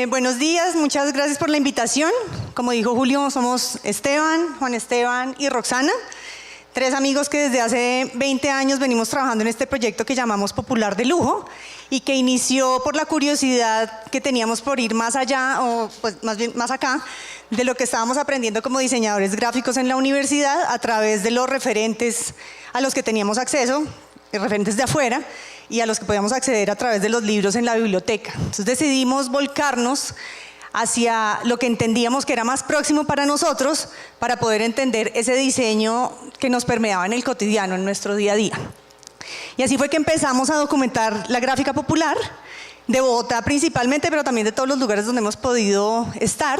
Buenos días, muchas gracias por la invitación. Como dijo Julio, somos Esteban, Juan Esteban y Roxana, tres amigos que desde hace 20 años venimos trabajando en este proyecto que llamamos Popular de Lujo y que inició por la curiosidad que teníamos por ir más allá, o pues más bien más acá, de lo que estábamos aprendiendo como diseñadores gráficos en la universidad a través de los referentes a los que teníamos acceso, referentes de afuera, y a los que podíamos acceder a través de los libros en la biblioteca. Entonces decidimos volcarnos hacia lo que entendíamos que era más próximo para nosotros para poder entender ese diseño que nos permeaba en el cotidiano, en nuestro día a día. Y así fue que empezamos a documentar la gráfica popular, de Bogotá principalmente, pero también de todos los lugares donde hemos podido estar.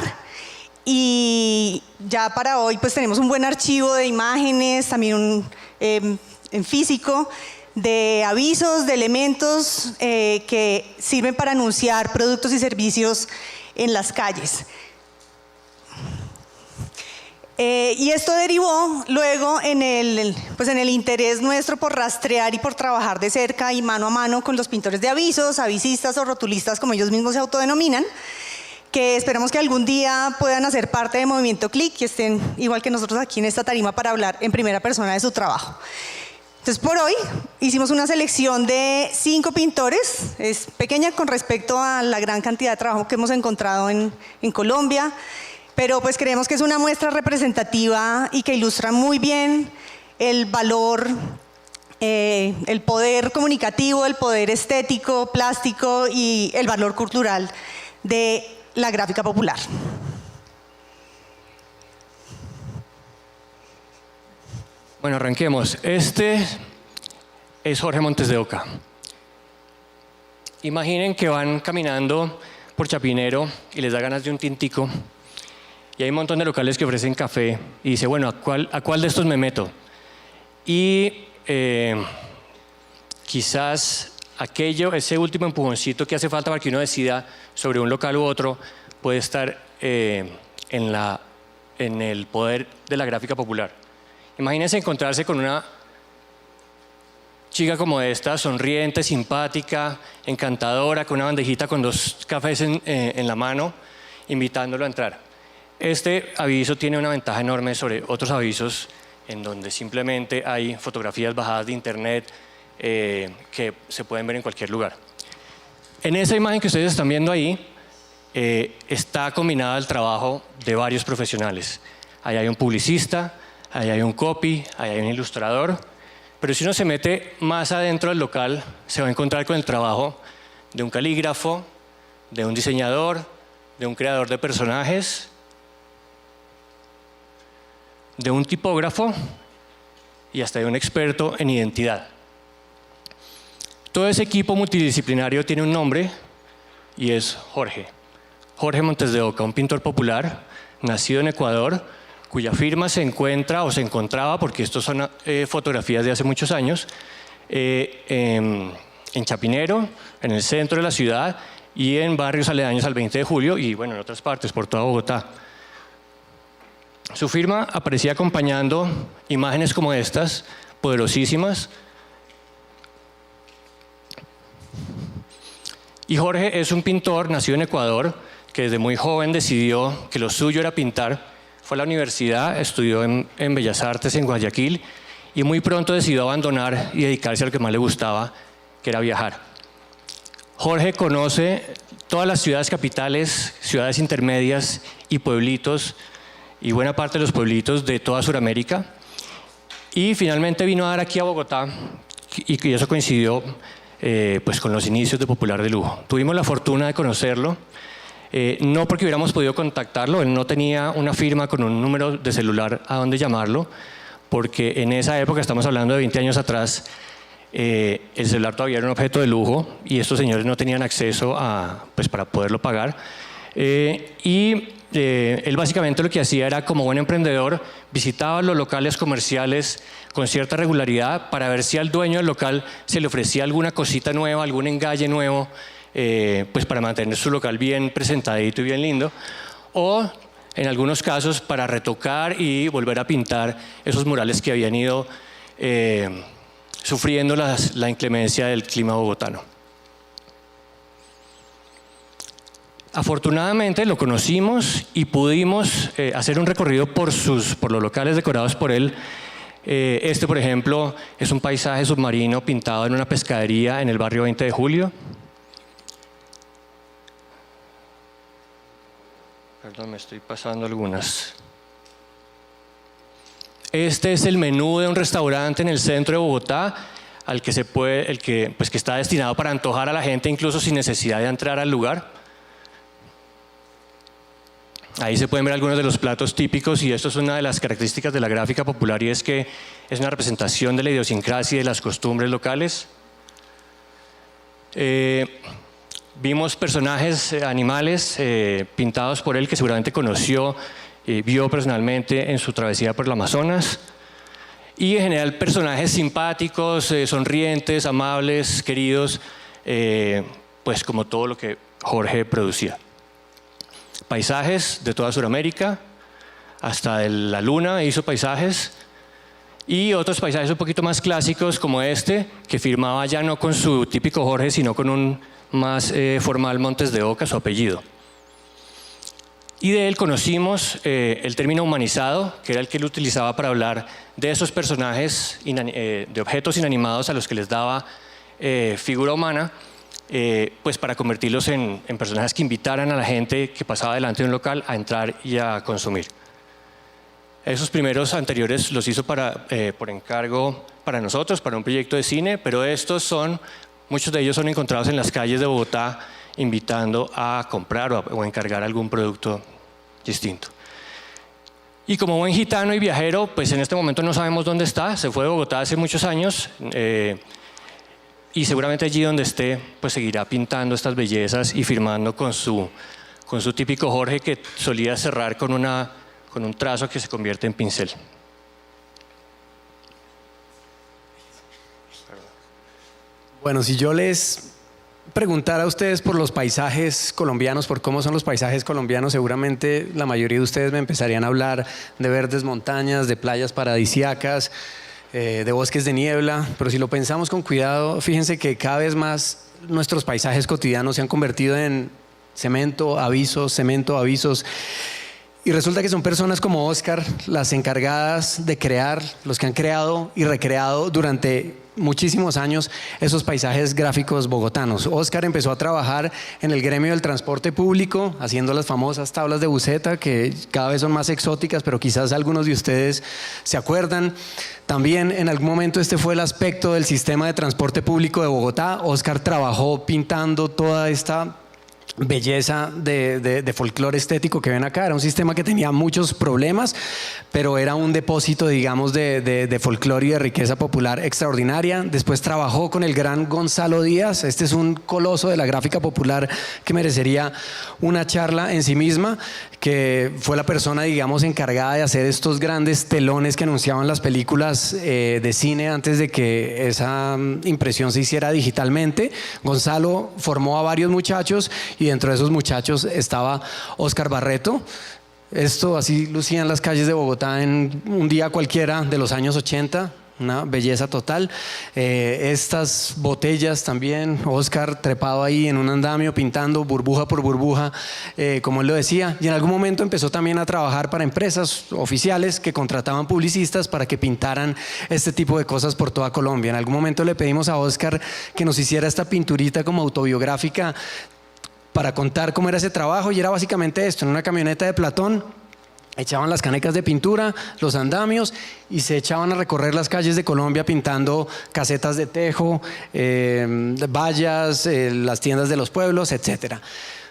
Y ya para hoy pues tenemos un buen archivo de imágenes, también en físico, de avisos, de elementos que sirven para anunciar productos y servicios en las calles. Y esto derivó luego en el interés nuestro por rastrear y por trabajar de cerca y mano a mano con los pintores de avisos, avisistas o rotulistas, como ellos mismos se autodenominan, que esperamos que algún día puedan hacer parte de Movimiento Clic y estén igual que nosotros aquí en esta tarima para hablar en primera persona de su trabajo. Entonces, por hoy hicimos una selección de 5 pintores, es pequeña con respecto a la gran cantidad de trabajo que hemos encontrado en Colombia, pero pues creemos que es una muestra representativa y que ilustra muy bien el valor, el poder comunicativo, el poder estético, plástico y el valor cultural de la gráfica popular. Bueno, arranquemos. Este es Jorge Montes de Oca. Imaginen que van caminando por Chapinero y les da ganas de un tintico y hay un montón de locales que ofrecen café y dice, bueno, ¿a cuál de estos me meto? Y quizás ese último empujoncito que hace falta para que uno decida sobre un local u otro puede estar en el poder de la gráfica popular. Imagínense encontrarse con una chica como esta, sonriente, simpática, encantadora, con una bandejita con 2 cafés en la mano, invitándolo a entrar. Este aviso tiene una ventaja enorme sobre otros avisos en donde simplemente hay fotografías bajadas de internet que se pueden ver en cualquier lugar. En esa imagen que ustedes están viendo ahí está combinada el trabajo de varios profesionales. Ahí hay un publicista, ahí hay un copy, ahí hay un ilustrador, pero si uno se mete más adentro del local, se va a encontrar con el trabajo de un calígrafo, de un diseñador, de un creador de personajes, de un tipógrafo y hasta de un experto en identidad. Todo ese equipo multidisciplinario tiene un nombre y es Jorge. Jorge Montes de Oca, un pintor popular, nacido en Ecuador, cuya firma se encuentra o se encontraba, porque estos son fotografías de hace muchos años, en Chapinero, en el centro de la ciudad y en barrios aledaños al 20 de julio y bueno, en otras partes, por toda Bogotá. Su firma aparecía acompañando imágenes como estas, poderosísimas. Y Jorge es un pintor nacido en Ecuador que desde muy joven decidió que lo suyo era pintar. Fue a la universidad, estudió en Bellas Artes en Guayaquil y muy pronto decidió abandonar y dedicarse a lo que más le gustaba, que era viajar. Jorge conoce todas las ciudades capitales, ciudades intermedias y pueblitos, y buena parte de los pueblitos de toda Sudamérica. Y finalmente vino a dar aquí a Bogotá, y eso coincidió pues con los inicios de Popular de Lujo. Tuvimos la fortuna de conocerlo. No porque hubiéramos podido contactarlo, él no tenía una firma con un número de celular a donde llamarlo, porque en esa época, estamos hablando de 20 años atrás, el celular todavía era un objeto de lujo y estos señores no tenían acceso pues para poderlo pagar. Él básicamente lo que hacía era, como buen emprendedor, visitaba los locales comerciales con cierta regularidad para ver si al dueño del local se le ofrecía alguna cosita nueva, algún engalle nuevo, pues para mantener su local bien presentadito y bien lindo, o en algunos casos para retocar y volver a pintar esos murales que habían ido sufriendo la inclemencia del clima bogotano. Afortunadamente lo conocimos y pudimos hacer un recorrido por los locales decorados por él. Este, por ejemplo, es un paisaje submarino pintado en una pescadería en el barrio 20 de Julio. Perdón, me estoy pasando algunas. Este es el menú de un restaurante en el centro de Bogotá, que está destinado para antojar a la gente incluso sin necesidad de entrar al lugar. Ahí se pueden ver algunos de los platos típicos, y esto es una de las características de la gráfica popular, y es que es una representación de la idiosincrasia y de las costumbres locales. Vimos personajes animales pintados por él que seguramente conoció y vio personalmente en su travesía por el Amazonas. Y en general personajes simpáticos, sonrientes, amables, queridos, pues como todo lo que Jorge producía. Paisajes de toda Sudamérica, hasta de la luna hizo paisajes, y otros paisajes un poquito más clásicos como este, que firmaba ya no con su típico Jorge, sino con un más formal Montes de Oca, su apellido. Y de él conocimos el término humanizado, que era el que él utilizaba para hablar de esos personajes, de objetos inanimados a los que les daba figura humana, pues para convertirlos en personajes que invitaran a la gente que pasaba delante de un local a entrar y a consumir. Esos primeros anteriores los hizo por encargo para nosotros, para un proyecto de cine, pero muchos de ellos son encontrados en las calles de Bogotá, invitando a comprar o encargar algún producto distinto. Y como buen gitano y viajero, pues en este momento no sabemos dónde está. Se fue de Bogotá hace muchos años, y seguramente allí donde esté, pues seguirá pintando estas bellezas y firmando con su típico Jorge, que solía cerrar con un trazo que se convierte en pincel. Bueno, si yo les preguntara a ustedes por los paisajes colombianos, por cómo son los paisajes colombianos, seguramente la mayoría de ustedes me empezarían a hablar de verdes montañas, de playas paradisíacas, de bosques de niebla, pero si lo pensamos con cuidado, fíjense que cada vez más nuestros paisajes cotidianos se han convertido en cemento, avisos, y resulta que son personas como Oscar las encargadas de crear, los que han creado y recreado durante muchísimos años esos paisajes gráficos bogotanos. Oscar empezó a trabajar en el gremio del transporte público, haciendo las famosas tablas de buseta, que cada vez son más exóticas, pero quizás algunos de ustedes se acuerdan. También en algún momento este fue el aspecto del sistema de transporte público de Bogotá. Oscar trabajó pintando toda esta belleza de folclore estético que ven acá. Era un sistema que tenía muchos problemas, pero era un depósito, digamos, de folclore y de riqueza popular extraordinaria. Después trabajó con el gran Gonzalo Díaz. Este es un coloso de la gráfica popular que merecería una charla en sí misma, que fue la persona, digamos, encargada de hacer estos grandes telones que anunciaban las películas de cine antes de que esa impresión se hiciera digitalmente. Gonzalo formó a varios muchachos, y dentro de esos muchachos estaba Oscar Barreto. Esto así lucían las calles de Bogotá en un día cualquiera de los años 80, una belleza total. Estas botellas también, Oscar trepado ahí en un andamio pintando burbuja por burbuja, como él lo decía, y en algún momento empezó también a trabajar para empresas oficiales que contrataban publicistas para que pintaran este tipo de cosas por toda Colombia. En algún momento le pedimos a Oscar que nos hiciera esta pinturita como autobiográfica para contar cómo era ese trabajo, y era básicamente esto: en una camioneta de Platón echaban las canecas de pintura, los andamios, y se echaban a recorrer las calles de Colombia pintando casetas de tejo, vallas, las tiendas de los pueblos, etcétera.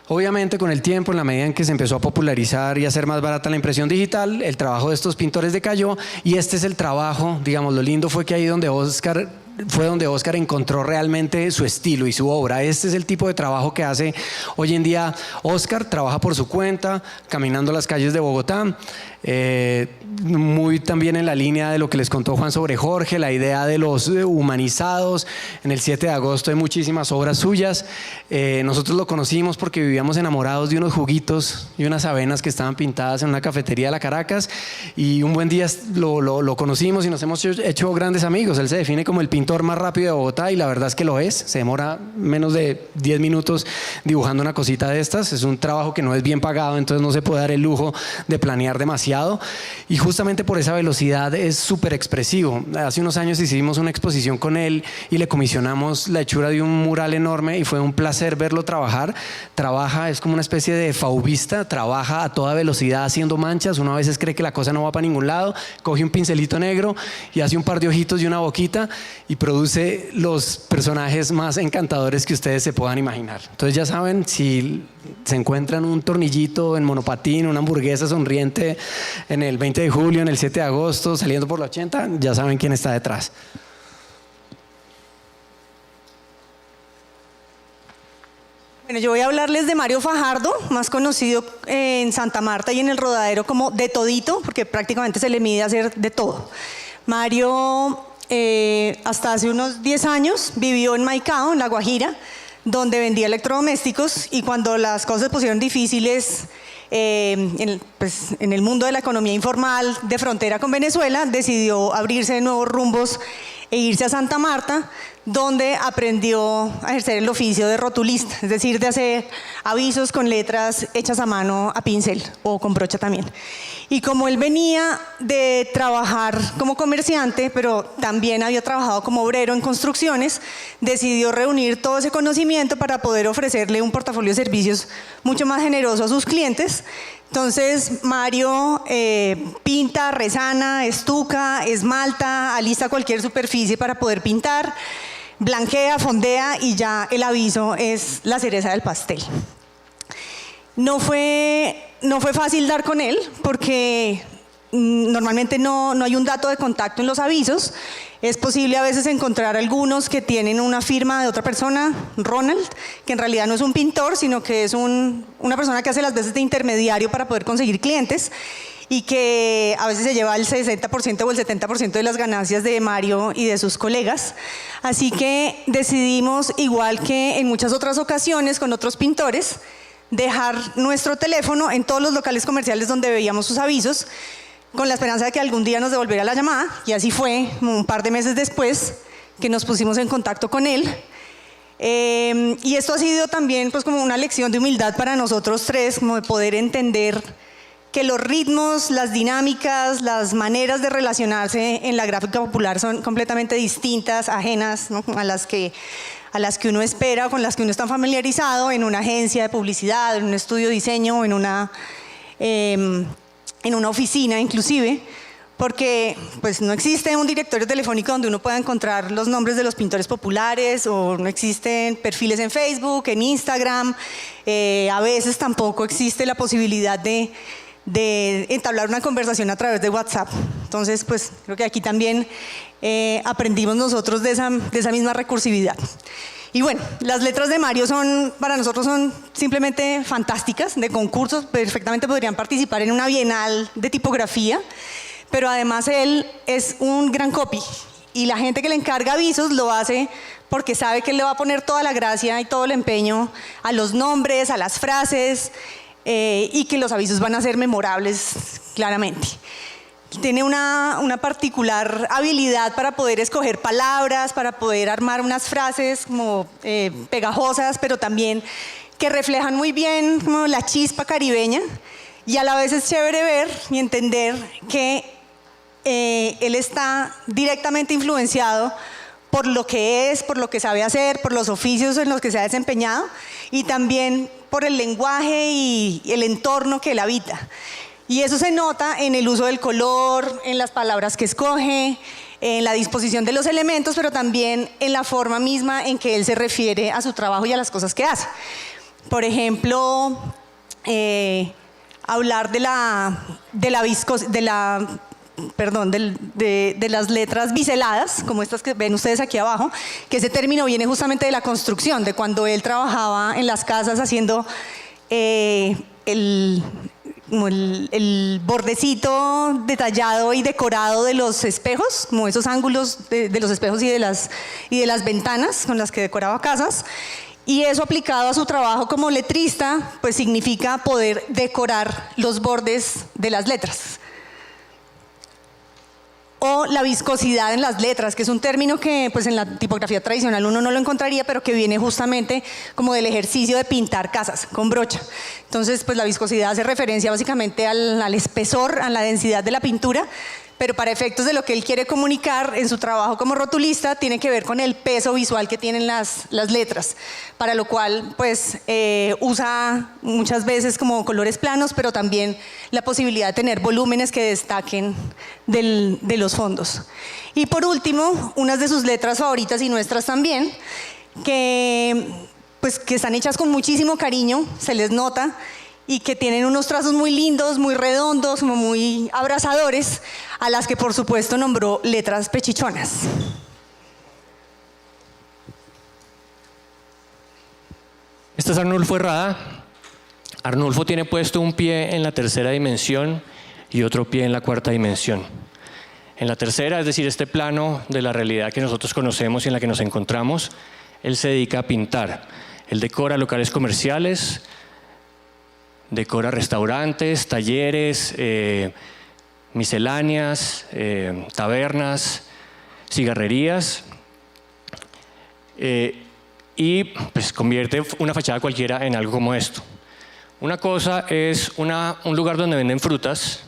Obviamente con el tiempo, en la medida en que se empezó a popularizar y a hacer más barata la impresión digital, el trabajo de estos pintores decayó, y este es el trabajo, digamos, lo lindo fue que ahí donde Oscar encontró realmente su estilo y su obra. Este es el tipo de trabajo que hace hoy en día Oscar. Trabaja por su cuenta, caminando las calles de Bogotá. Muy también en la línea de lo que les contó Juan sobre Jorge, la idea de los humanizados. En el 7 de agosto hay muchísimas obras suyas. Nosotros lo conocimos porque vivíamos enamorados de unos juguitos y unas avenas que estaban pintadas en una cafetería de la Caracas, y un buen día lo conocimos y nos hemos hecho grandes amigos. Él se define como el pintor más rápido de Bogotá y la verdad es que lo es. Se demora menos de 10 minutos dibujando una cosita de estas. Es un trabajo que no es bien pagado, entonces no se puede dar el lujo de planear demasiado, y justamente por esa velocidad es súper expresivo. Hace unos años hicimos una exposición con él y le comisionamos la hechura de un mural enorme y fue un placer verlo trabajar. Trabaja, es como una especie de faubista, trabaja a toda velocidad haciendo manchas. Uno a veces cree que la cosa no va para ningún lado, coge un pincelito negro y hace un par de ojitos y una boquita y produce los personajes más encantadores que ustedes se puedan imaginar. Entonces ya saben, si se encuentran un tornillito en monopatín, una hamburguesa sonriente en el 20 de julio, en el 7 de agosto, saliendo por la 80, ya saben quién está detrás. Bueno, yo voy a hablarles de Mario Fajardo, más conocido en Santa Marta y en el Rodadero como De Todito, porque prácticamente se le mide hacer de todo. Mario, hasta hace unos 10 años, vivió en Maicao, en La Guajira, donde vendía electrodomésticos, y cuando las cosas se pusieron difíciles en el mundo de la economía informal de frontera con Venezuela, decidió abrirse de nuevos rumbos e irse a Santa Marta, donde aprendió a ejercer el oficio de rotulista, es decir, de hacer avisos con letras hechas a mano a pincel o con brocha también. Y como él venía de trabajar como comerciante, pero también había trabajado como obrero en construcciones, decidió reunir todo ese conocimiento para poder ofrecerle un portafolio de servicios mucho más generoso a sus clientes. Entonces, Mario pinta, resana, estuca, esmalta, alista cualquier superficie para poder pintar, blanquea, fondea, y ya el aviso es la cereza del pastel. No fue fácil dar con él porque normalmente no hay un dato de contacto en los avisos. Es posible a veces encontrar algunos que tienen una firma de otra persona, Ronald, que en realidad no es un pintor, sino que es una persona que hace las veces de intermediario para poder conseguir clientes, y que a veces se lleva el 60% o el 70% de las ganancias de Mario y de sus colegas. Así que decidimos, igual que en muchas otras ocasiones con otros pintores, dejar nuestro teléfono en todos los locales comerciales donde veíamos sus avisos, con la esperanza de que algún día nos devolviera la llamada, y así fue, un par de meses después que nos pusimos en contacto con él. Y esto ha sido también pues como una lección de humildad para nosotros tres, como de poder entender que los ritmos, las dinámicas, las maneras de relacionarse en la gráfica popular son completamente distintas, ajenas, ¿no?, a las que uno espera o con las que uno está familiarizado en una agencia de publicidad, en un estudio de diseño o en una oficina inclusive, porque pues no existe un directorio telefónico donde uno pueda encontrar los nombres de los pintores populares, o no existen perfiles en Facebook, en Instagram, a veces tampoco existe la posibilidad de entablar una conversación a través de WhatsApp. Entonces pues creo que aquí también aprendimos nosotros de esa misma recursividad. Y bueno, las letras de Mario para nosotros son simplemente fantásticas, de concursos, perfectamente podrían participar en una bienal de tipografía, pero además él es un gran copy, y la gente que le encarga avisos lo hace porque sabe que él le va a poner toda la gracia y todo el empeño a los nombres, a las frases, y que los avisos van a ser memorables claramente. Tiene una particular habilidad para poder escoger palabras, para poder armar unas frases como pegajosas, pero también que reflejan muy bien como la chispa caribeña, y a la vez es chévere ver y entender que él está directamente influenciado por lo que es, por lo que sabe hacer, por los oficios en los que se ha desempeñado, y también por el lenguaje y el entorno que él habita. Y eso se nota en el uso del color, en las palabras que escoge, en la disposición de los elementos, pero también en la forma misma en que él se refiere a su trabajo y a las cosas que hace. Por ejemplo, hablar de las letras biseladas, como estas que ven ustedes aquí abajo, que ese término viene justamente de la construcción, de cuando él trabajaba en las casas haciendo como el bordecito detallado y decorado de los espejos, como esos ángulos de los espejos y de las ventanas con las que decoraba casas. Y eso aplicado a su trabajo como letrista, pues significa poder decorar los bordes de las letras. O la viscosidad en las letras, que es un término que pues en la tipografía tradicional uno no lo encontraría, pero que viene justamente como del ejercicio de pintar casas con brocha. Entonces, pues la viscosidad hace referencia básicamente al espesor, a la densidad de la pintura, pero para efectos de lo que él quiere comunicar en su trabajo como rotulista, tiene que ver con el peso visual que tienen las letras, para lo cual pues usa muchas veces como colores planos, pero también la posibilidad de tener volúmenes que destaquen de los fondos. Y por último, unas de sus letras favoritas y nuestras también, que están hechas con muchísimo cariño, se les nota, y que tienen unos trazos muy lindos, muy redondos, como muy abrazadores, a las que por supuesto nombró letras pechichonas. Esta es Arnulfo Herrada. Arnulfo tiene puesto un pie en la tercera dimensión y otro pie en la cuarta dimensión. En la tercera, es decir, este plano de la realidad que nosotros conocemos y en la que nos encontramos, él se dedica a pintar. Él decora locales comerciales, decora restaurantes, talleres, misceláneas, tabernas, cigarrerías, y pues convierte una fachada cualquiera en algo como esto. Una cosa es un lugar donde venden frutas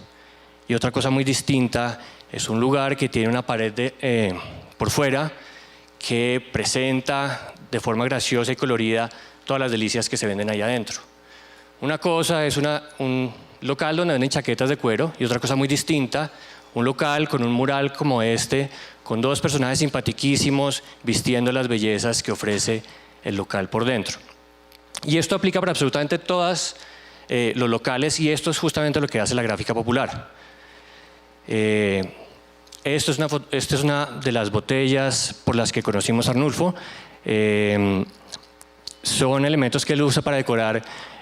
y otra cosa muy distinta es un lugar que tiene una pared por fuera que presenta de forma graciosa y colorida todas las delicias que se venden ahí adentro. Una cosa es un local donde venden chaquetas de cuero y otra cosa muy distinta, un local con un mural como este, con dos personajes simpatiquísimos vistiendo las bellezas que ofrece el local por dentro. Y esto aplica para absolutamente todos los locales y esto es justamente lo que hace la gráfica popular. Esta es una de las botellas por las que conocimos a Arnulfo. Son elementos que él usa para decorar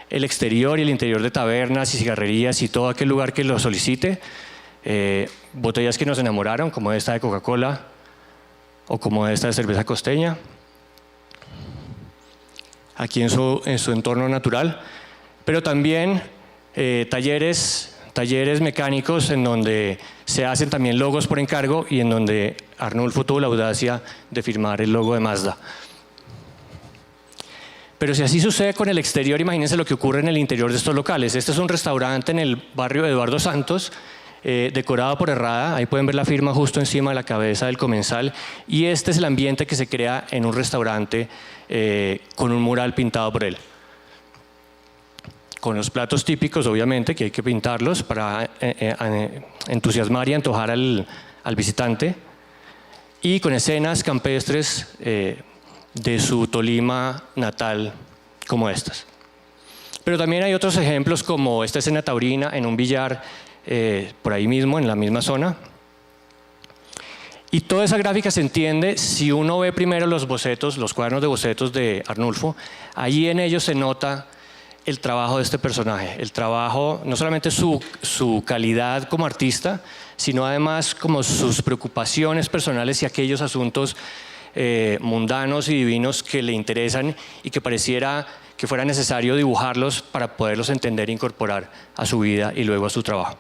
el exterior y el interior de tabernas y cigarrerías y todo aquel lugar que lo solicite. Botellas que nos enamoraron, como esta de Coca-Cola o como esta de cerveza costeña, aquí en su entorno natural, pero también talleres mecánicos en donde se hacen también logos por encargo y en donde Arnulfo tuvo la audacia de firmar el logo de Mazda. Pero si así sucede con el exterior, imagínense lo que ocurre en el interior de estos locales. Este es un restaurante en el barrio de Eduardo Santos, decorado por Herrada. Ahí pueden ver la firma justo encima de la cabeza del comensal. Y este es el ambiente que se crea en un restaurante con un mural pintado por él. Con los platos típicos, obviamente, que hay que pintarlos para entusiasmar y antojar al visitante. Y con escenas campestres de su Tolima natal como estas. Pero también hay otros ejemplos como esta escena taurina en un billar por ahí mismo, en la misma zona. Y toda esa gráfica se entiende si uno ve primero los bocetos, los cuadernos de bocetos de Arnulfo. Allí en ellos se nota el trabajo de este personaje, el trabajo, no solamente su calidad como artista, sino además como sus preocupaciones personales y aquellos asuntos mundanos y divinos que le interesan y que pareciera que fuera necesario dibujarlos para poderlos entender e incorporar a su vida y luego a su trabajo.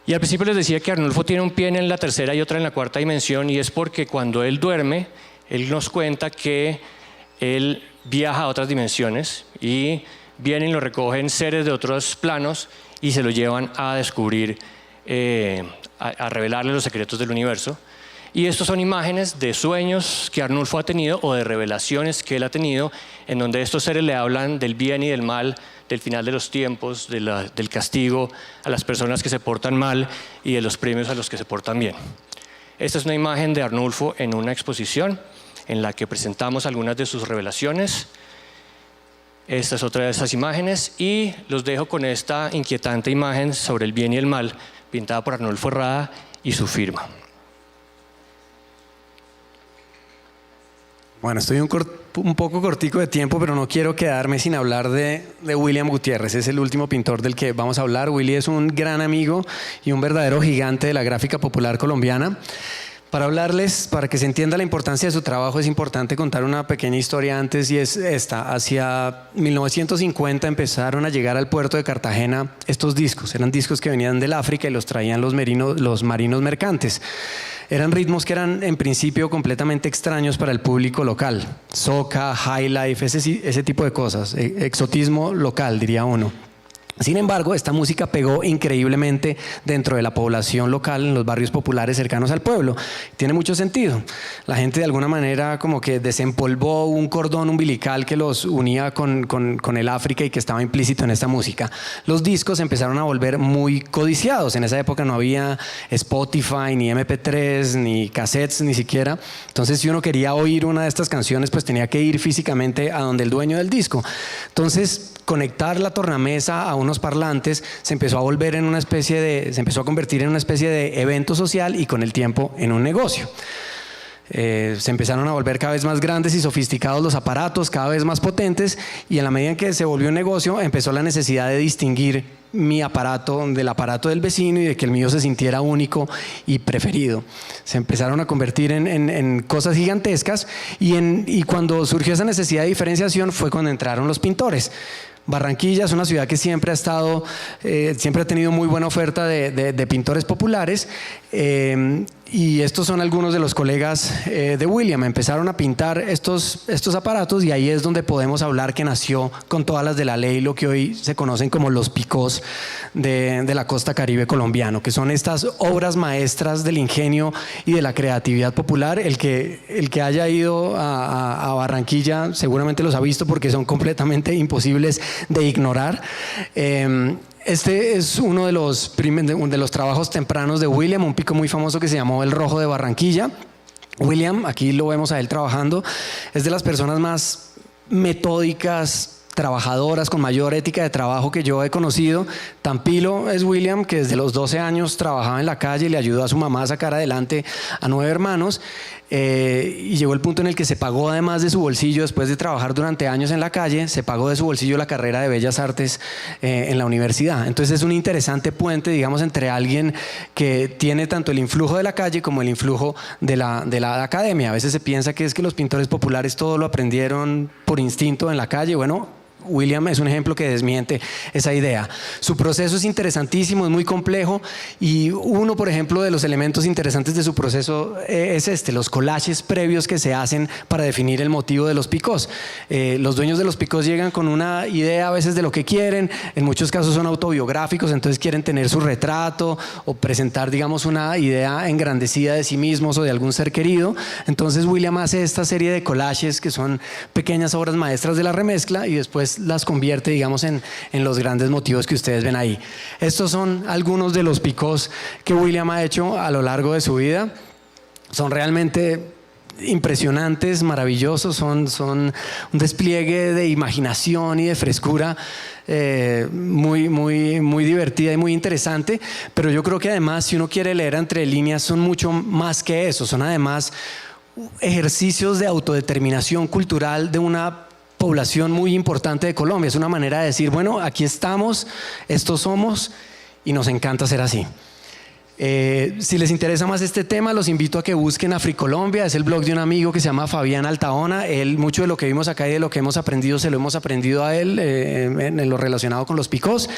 Y al principio les decía que Arnulfo tiene un pie en la tercera y otra en la cuarta dimensión, y es porque cuando él duerme, él nos cuenta que él viaja a otras dimensiones y vienen y lo recogen seres de otros planos y se lo llevan a descubrir, a revelarle los secretos del universo. Y estos son imágenes de sueños que Arnulfo ha tenido o de revelaciones que él ha tenido, en donde estos seres le hablan del bien y del mal, del final de los tiempos, del castigo a las personas que se portan mal y de los premios a los que se portan bien. Esta es una imagen de Arnulfo en una exposición en la que presentamos algunas de sus revelaciones. Esta es otra de esas imágenes y los dejo con esta inquietante imagen sobre el bien y el mal, pintada por Arnulfo Herrada y su firma. Bueno, estoy un poco cortico de tiempo, pero no quiero quedarme sin hablar de William Gutiérrez. Es el último pintor del que vamos a hablar. Willy es un gran amigo y un verdadero gigante de la gráfica popular colombiana. Para hablarles, para que se entienda la importancia de su trabajo, es importante contar una pequeña historia antes, y es esta. Hacia 1950 empezaron a llegar al puerto de Cartagena estos discos. Eran discos que venían del África y los traían los marinos mercantes. Eran ritmos que eran en principio completamente extraños para el público local. Soca, high life, ese tipo de cosas. Exotismo local, diría uno. Sin embargo, esta música pegó increíblemente dentro de la población local, en los barrios populares cercanos al pueblo. Tiene mucho sentido. La gente de alguna manera como que desempolvó un cordón umbilical que los unía con el África y que estaba implícito en esta música. Los discos empezaron a volver muy codiciados. En esa época no había Spotify, ni MP3, ni cassettes, ni siquiera. Entonces, si uno quería oír una de estas canciones, pues tenía que ir físicamente a donde el dueño del disco. Entonces, conectar la tornamesa a unos parlantes se empezó a convertir en una especie de evento social y con el tiempo en un negocio. Se empezaron a volver cada vez más grandes y sofisticados los aparatos, cada vez más potentes, y en la medida en que se volvió un negocio empezó la necesidad de distinguir mi aparato del aparato del vecino y de que el mío se sintiera único y preferido. Se empezaron a convertir en cosas gigantescas, y cuando surgió esa necesidad de diferenciación fue cuando entraron los pintores. Barranquilla es una ciudad que siempre ha tenido muy buena oferta de pintores populares, y estos son algunos de los colegas de William. Empezaron a pintar estos aparatos, y ahí es donde podemos hablar que nació con todas las de la ley lo que hoy se conocen como los picós de la costa caribe colombiano, que son estas obras maestras del ingenio y de la creatividad popular. El que haya ido a Barranquilla seguramente los ha visto porque son completamente imposibles de ignorar. Este es uno de los trabajos tempranos de William, un pico muy famoso que se llamó El Rojo de Barranquilla. William, aquí lo vemos a él trabajando, es de las personas más metódicas, trabajadoras, con mayor ética de trabajo que yo he conocido. Tan pilo es William que desde los 12 años trabajaba en la calle y le ayudó a su mamá a sacar adelante a 9 hermanos. Y llegó el punto en el que se pagó, además de su bolsillo, después de trabajar durante años en la calle, se pagó de su bolsillo la carrera de Bellas Artes en la universidad. Entonces es un interesante puente, digamos, entre alguien que tiene tanto el influjo de la calle como el influjo de la academia. A veces se piensa que es que los pintores populares todo lo aprendieron por instinto en la calle. Bueno, William es un ejemplo que desmiente esa idea. Su proceso es interesantísimo, es muy complejo, y uno, por ejemplo, de los elementos interesantes de su proceso es los collages previos que se hacen para definir el motivo de los picós. Los dueños de los picós llegan con una idea a veces de lo que quieren, en muchos casos son autobiográficos, entonces quieren tener su retrato o presentar, digamos, una idea engrandecida de sí mismos o de algún ser querido. Entonces William hace esta serie de collages que son pequeñas obras maestras de la remezcla y después las convierte, digamos, en los grandes motivos que ustedes ven ahí. Estos son algunos de los picós que William ha hecho a lo largo de su vida. Son realmente impresionantes, maravillosos, son un despliegue de imaginación y de frescura muy divertida y muy interesante, pero yo creo que además, si uno quiere leer entre líneas, son mucho más que eso. Son además ejercicios de autodeterminación cultural de una población muy importante de Colombia. Es una manera de decir, bueno, aquí estamos, estos somos, y nos encanta ser así. Si les interesa más este tema, los invito a que busquen Africolombia. Es el blog de un amigo que se llama Fabián Altaona. Él, mucho de lo que vimos acá y de lo que hemos aprendido, se lo hemos aprendido a él en lo relacionado con los picós.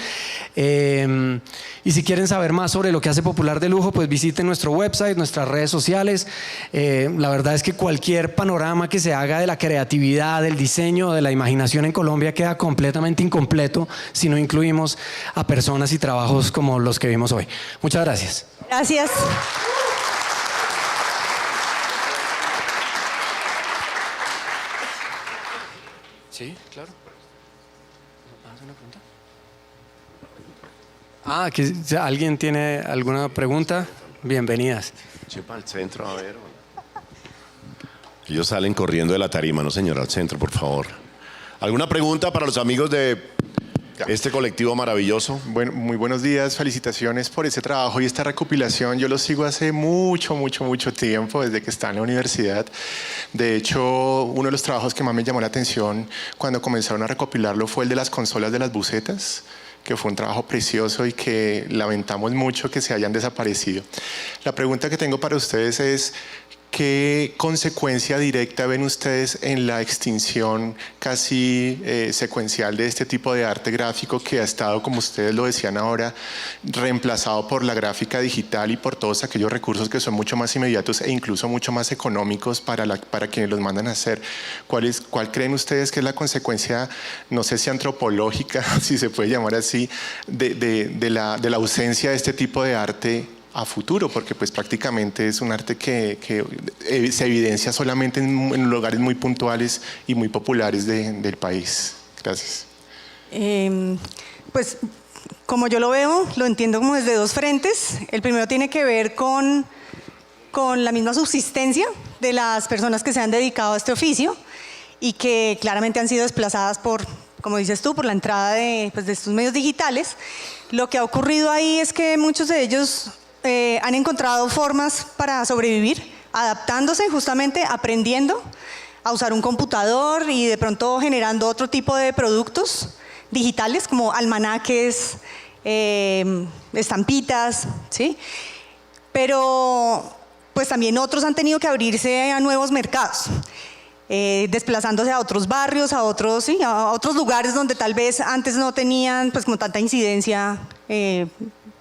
Y si quieren saber más sobre lo que hace Popular de Lujo, pues visiten nuestro website, nuestras redes sociales. La verdad es que cualquier panorama que se haga de la creatividad, del diseño, de la imaginación en Colombia queda completamente incompleto si no incluimos a personas y trabajos como los que vimos hoy. Muchas gracias. Gracias. Sí, claro. ¿Hace una pregunta? Que ¿alguien tiene alguna pregunta? Bienvenidas. Chepa al centro, a ver. Ellos salen corriendo de la tarima, no señor, al centro, por favor. ¿Alguna pregunta para los amigos de Este colectivo maravilloso. Bueno, muy buenos días, felicitaciones por este trabajo y esta recopilación. Yo lo sigo hace mucho tiempo, desde que estaba en la universidad. De hecho, uno de los trabajos que más me llamó la atención cuando comenzaron a recopilarlo fue el de las consolas de las bucetas, que fue un trabajo precioso y que lamentamos mucho que se hayan desaparecido. La pregunta que tengo para ustedes es: ¿qué consecuencia directa ven ustedes en la extinción casi secuencial de este tipo de arte gráfico que ha estado, como ustedes lo decían ahora, reemplazado por la gráfica digital y por todos aquellos recursos que son mucho más inmediatos e incluso mucho más económicos para quienes los mandan a hacer? ¿Cuál creen ustedes que es la consecuencia, no sé si antropológica, si se puede llamar así, de la ausencia de este tipo de arte a futuro? Porque pues prácticamente es un arte que se evidencia solamente en lugares muy puntuales y muy populares del país. Gracias. Pues como yo lo veo, lo entiendo como desde dos frentes. El primero tiene que ver con la misma subsistencia de las personas que se han dedicado a este oficio y que claramente han sido desplazadas por, como dices tú, por la entrada de estos medios digitales. Lo que ha ocurrido ahí es que muchos de ellos han encontrado formas para sobrevivir, adaptándose, justamente aprendiendo a usar un computador y de pronto generando otro tipo de productos digitales como almanaques, estampitas, ¿sí? Pero pues también otros han tenido que abrirse a nuevos mercados, desplazándose a otros barrios, a otros lugares donde tal vez antes no tenían pues como tanta incidencia,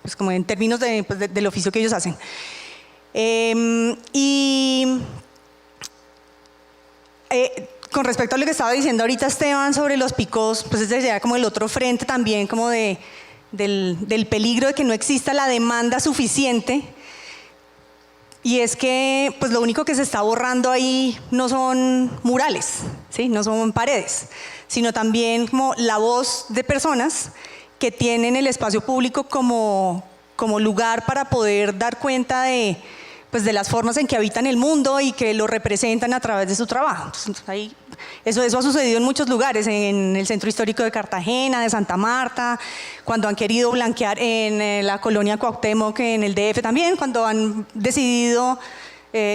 pues como en términos del oficio que ellos hacen. Con respecto a lo que estaba diciendo ahorita Esteban sobre los picos, pues ese sería como el otro frente también como del peligro de que no exista la demanda suficiente. Y es que pues lo único que se está borrando ahí no son murales, ¿sí? No son paredes, sino también como la voz de personas que tienen el espacio público como lugar para poder dar cuenta de las formas en que habitan el mundo y que lo representan a través de su trabajo. Entonces, ahí, eso ha sucedido en muchos lugares, en el Centro Histórico de Cartagena, de Santa Marta, cuando han querido blanquear en la colonia Cuauhtémoc, en el DF también, cuando han decidido,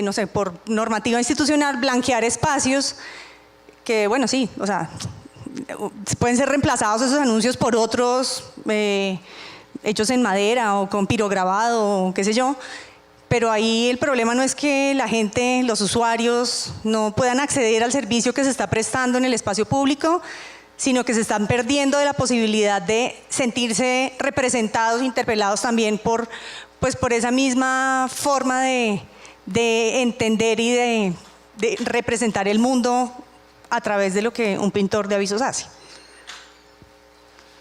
no sé, por normativa institucional, blanquear espacios que, bueno, sí, o sea, pueden ser reemplazados esos anuncios por otros hechos en madera o con pirograbado o qué sé yo, pero ahí el problema no es que la gente, los usuarios, no puedan acceder al servicio que se está prestando en el espacio público, sino que se están perdiendo de la posibilidad de sentirse representados, interpelados también por esa misma forma de entender y de representar el mundo a través de lo que un pintor de avisos hace.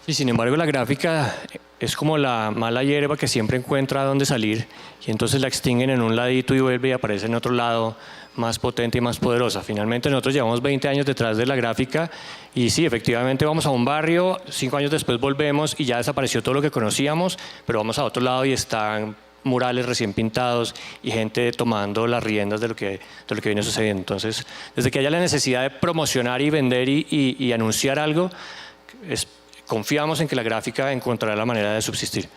Y sin embargo la gráfica es como la mala hierba que siempre encuentra dónde salir y entonces la extinguen en un ladito y vuelve y aparece en otro lado más potente y más poderosa. Finalmente nosotros llevamos 20 años detrás de la gráfica y sí, efectivamente vamos a un barrio, 5 años después volvemos y ya desapareció todo lo que conocíamos, pero vamos a otro lado y están murales recién pintados y gente tomando las riendas de lo que viene sucediendo. Entonces, desde que haya la necesidad de promocionar y vender y anunciar algo, confiamos en que la gráfica encontrará la manera de subsistir.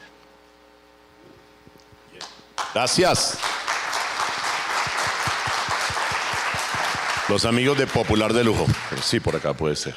Gracias. Los amigos de Popular de Lujo. Sí, por acá puede ser.